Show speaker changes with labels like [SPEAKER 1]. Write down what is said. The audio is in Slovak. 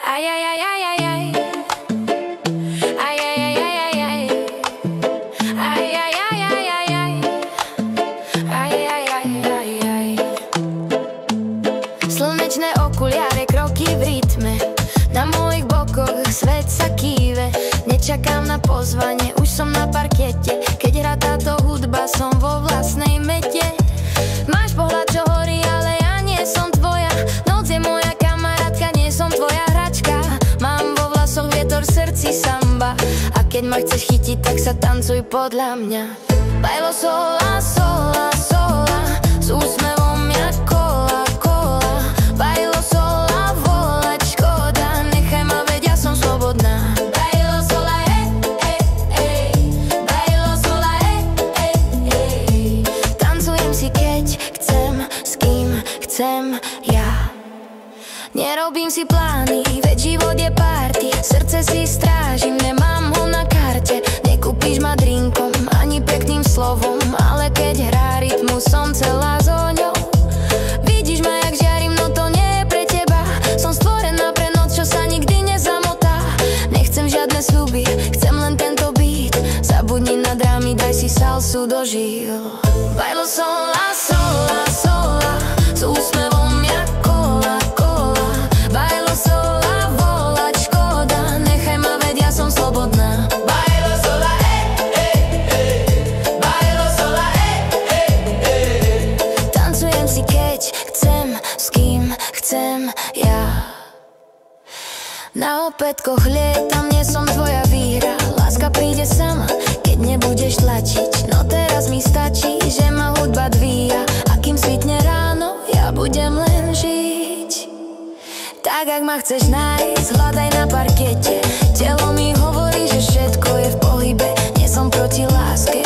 [SPEAKER 1] Aj, aj, aj, aj, aj, aj. Aj, aj, aj, aj, aj, aj. Aj, aj, aj, aj, aj, aj. Aj, aj, aj, aj, aj. Slnečné okuliare, kroky v rytme. Na mojich bokoch svet sa kýve. Nečakám na pozvanie, už som na parkete. Keď hrá táto hudba, som vo vlastnej mete. Máš pohľad, čo horí, ale ja nie som tvoja. Noc je moja kamarátka, nie som tvoja hračka. Mám vo vlasoch vietor, v srdci samba. A keď ma chceš chytiť, tak sa tancuj podľa mňa. Bailo sola, sola, sola, s úsmevom jak kola, kola. Bailo sola, volať škoda, nechaj ma, veď ja som slobodná. Bailo sola, bailo sola, tancujem si, keď chcem, s kým chcem ja. Nerobím si plány, veď život je party. Srdce si strážim, nemám ho na karte. Nekúpiš ma drinkom, ani pekným slovom, ale keď hrá rytmu, som celá zoňou. Vidíš ma, jak žiarim, no to nie je pre teba. Som stvorená pre noc, čo sa nikdy nezamotá. Nechcem žiadne sľuby, chcem len tento beat. Zabudni na drámy, daj si salsu do žil. Bailo sola, sola, sola, s úsmevom jak kola, kola. Bailo sola, volať škoda, nechaj ma, veď ja som slobodná. Bailo sola, bailo sola, tancujem si, keď chcem, s kým chcem ja. Na opätkoch lietam, nie som tvoja výhra. Láska príde sama, keď nebudeš tlačiť. No teraz mi stačí, že ma hudba dvíja. A kým svitne ráno, ja budem len žiť. Tak ak ma chceš nájsť, hľadaj na parkete. Telo mi hovorí, že všetko je v pohybe. Nie som proti láske,